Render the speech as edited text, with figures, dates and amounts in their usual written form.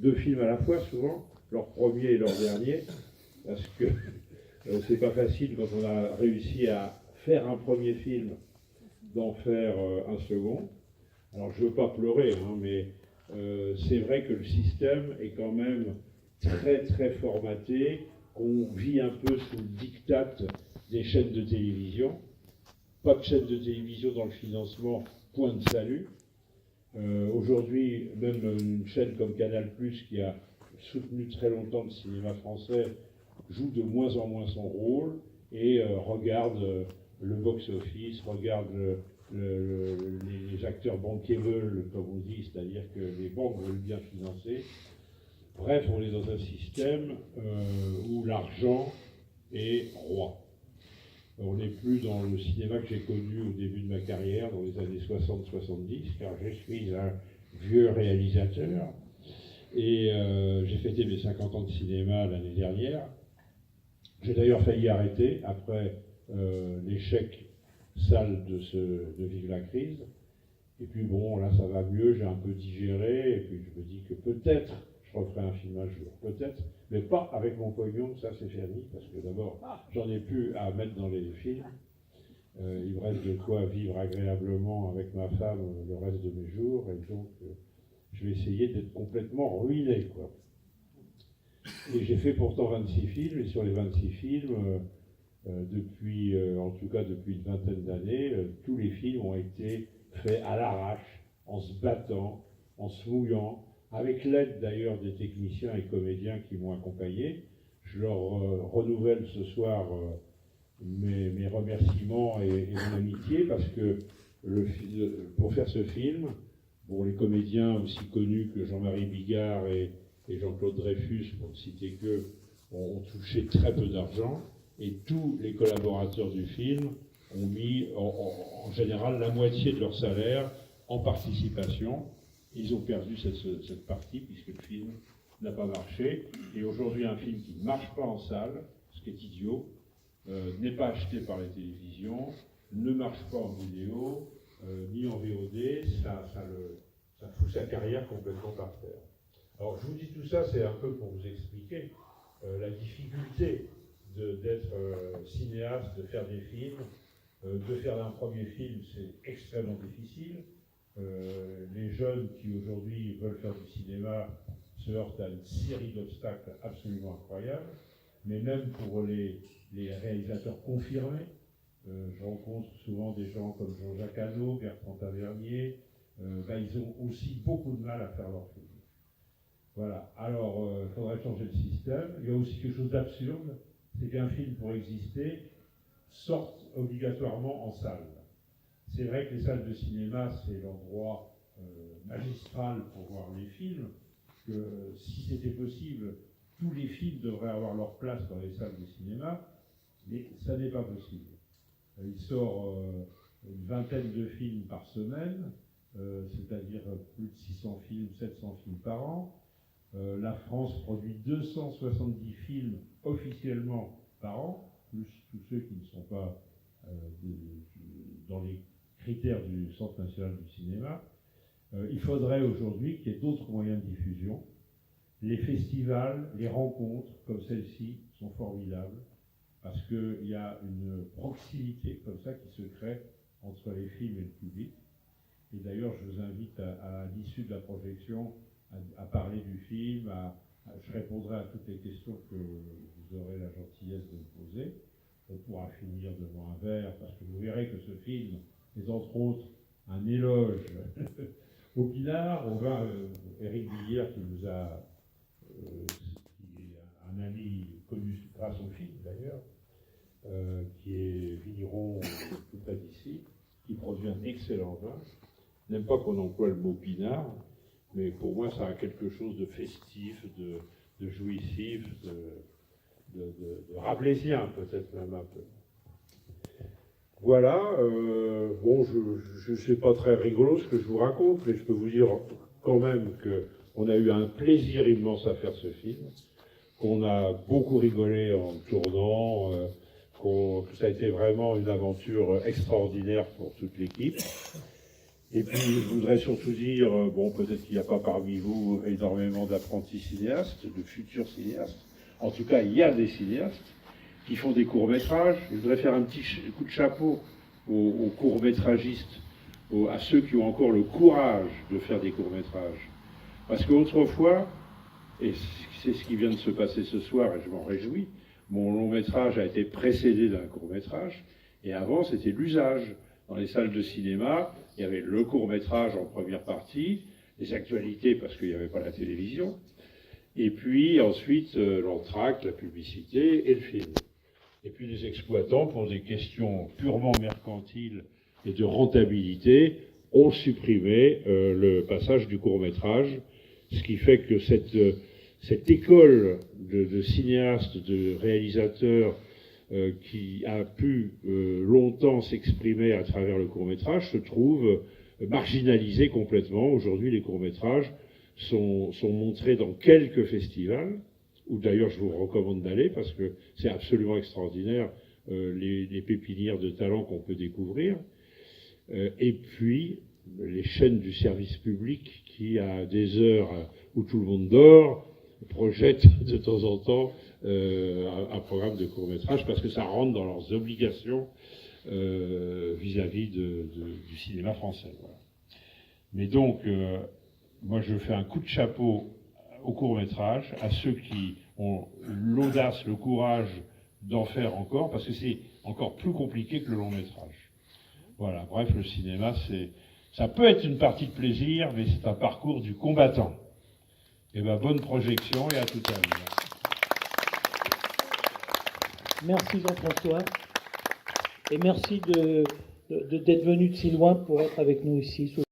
deux films à la fois souvent, leur premier et leur dernier, parce que c'est pas facile quand on a réussi à faire un premier film d'en faire un second. Alors je veux pas pleurer, hein, mais c'est vrai que le système est quand même très très formaté, qu'on vit un peu sous le diktat des chaînes de télévision. Pas de chaîne de télévision dans le financement, point de salut. Aujourd'hui, même une chaîne comme Canal+, qui a soutenu très longtemps le cinéma français, joue de moins en moins son rôle et regarde le box-office, regarde les acteurs bankable, comme on dit, c'est-à-dire que les banques veulent bien financer. Bref, on est dans un système où l'argent est roi. On n'est plus dans le cinéma que j'ai connu au début de ma carrière, dans les années 60-70, car je suis un vieux réalisateur. Et j'ai fêté mes 50 ans de cinéma l'année dernière. J'ai d'ailleurs failli arrêter après l'échec sale de Vive la crise. Et puis bon, là ça va mieux, j'ai un peu digéré, et puis je me dis que peut-être je referai un film un jour, peut-être, mais pas avec mon pognon, ça c'est fini, parce que d'abord, j'en ai plus à mettre dans les films. Il me reste de quoi vivre agréablement avec ma femme le reste de mes jours, et donc je vais essayer d'être complètement ruiné, quoi. Et j'ai fait pourtant 26 films, et sur les 26 films, depuis, en tout cas depuis une vingtaine d'années, tous les films ont été faits à l'arrache, en se battant, en se mouillant, avec l'aide d'ailleurs des techniciens et comédiens qui m'ont accompagné. Je leur renouvelle ce soir mes remerciements et mon amitié, parce que pour faire ce film, bon, les comédiens aussi connus que Jean-Marie Bigard et Jean-Claude Dreyfus, pour ne citer qu'eux, ont touché très peu d'argent, et tous les collaborateurs du film ont mis en général la moitié de leur salaire en participation. Ils ont perdu cette partie puisque le film n'a pas marché. Et aujourd'hui, un film qui ne marche pas en salle, ce qui est idiot, n'est pas acheté par les télévisions, ne marche pas en vidéo, ni en VOD, ça fout sa carrière complètement par terre. Alors je vous dis tout ça, c'est un peu pour vous expliquer la difficulté d'être cinéaste, de faire des films. De faire un premier film, c'est extrêmement difficile. Les jeunes qui aujourd'hui veulent faire du cinéma se heurtent à une série d'obstacles absolument incroyables. Mais même pour les réalisateurs confirmés, je rencontre souvent des gens comme Jean-Jacques Hano, Bertrand Tavernier, ils ont aussi beaucoup de mal à faire leur film. Voilà, alors il faudrait changer le système. Il y a aussi quelque chose d'absurde, c'est qu'un film, pour exister, sortent obligatoirement en salle. C'est vrai que les salles de cinéma, c'est l'endroit magistral pour voir les films, que si c'était possible, tous les films devraient avoir leur place dans les salles de cinéma, mais ça n'est pas possible. Il sort une vingtaine de films par semaine, c'est-à-dire plus de 600 films, 700 films par an. La France produit 270 films officiellement par an, plus tous ceux qui ne sont pas dans les critères du Centre national du cinéma. Il faudrait aujourd'hui qu'il y ait d'autres moyens de diffusion. Les festivals, les rencontres comme celle-ci sont formidables, parce qu'il y a une proximité comme ça qui se crée entre les films et le public. Et d'ailleurs, je vous invite à l'issue de la projection à parler du film, je répondrai à toutes les questions que vous aurez la gentillesse de me poser. On pourra finir devant un verre, parce que vous verrez que ce film est entre autres un éloge au pinard, au vin. Éric Billière, qui nous a, qui est un ami connu grâce au film d'ailleurs, qui est vigneron tout près d'ici, qui produit un excellent vin. Je n'aime pas qu'on emploie le mot pinard, mais pour moi ça a quelque chose de festif, de jouissif, de rabelaisien peut-être même un peu. Voilà, bon, je ne sais pas très rigolo ce que je vous raconte, mais je peux vous dire quand même qu'on a eu un plaisir immense à faire ce film, qu'on a beaucoup rigolé en tournant, que ça a été vraiment une aventure extraordinaire pour toute l'équipe. Et puis, je voudrais surtout dire, bon, peut-être qu'il n'y a pas parmi vous énormément d'apprentis cinéastes, de futurs cinéastes. En tout cas, il y a des cinéastes qui font des courts-métrages. Je voudrais faire un petit coup de chapeau aux courts-métragistes, à ceux qui ont encore le courage de faire des courts-métrages. Parce qu'autrefois, et c'est ce qui vient de se passer ce soir, et je m'en réjouis, mon long-métrage a été précédé d'un court-métrage, et avant, c'était l'usage. Dans les salles de cinéma, il y avait le court-métrage en première partie, les actualités parce qu'il n'y avait pas la télévision, et puis ensuite l'entracte, la publicité et le film. Et puis les exploitants, pour des questions purement mercantiles et de rentabilité, ont supprimé le passage du court-métrage, ce qui fait que cette école de cinéastes, de réalisateurs, qui a pu longtemps s'exprimer à travers le court-métrage, se trouve marginalisé complètement. Aujourd'hui, les courts-métrages sont montrés dans quelques festivals, où d'ailleurs je vous recommande d'aller, parce que c'est absolument extraordinaire, les pépinières de talents qu'on peut découvrir. Et puis, les chaînes du service public qui, à des heures où tout le monde dort, projettent de temps en temps un programme de court-métrage parce que ça rentre dans leurs obligations vis-à-vis du cinéma français. Voilà. Mais donc, moi je fais un coup de chapeau au court-métrage, à ceux qui ont l'audace, le courage d'en faire encore, parce que c'est encore plus compliqué que le long-métrage. Voilà, bref, le cinéma, ça peut être une partie de plaisir, mais c'est un parcours du combattant. Et bien, bonne projection et à tout à l'heure. Merci Jean-François. Et merci d'être venu de si loin pour être avec nous ici.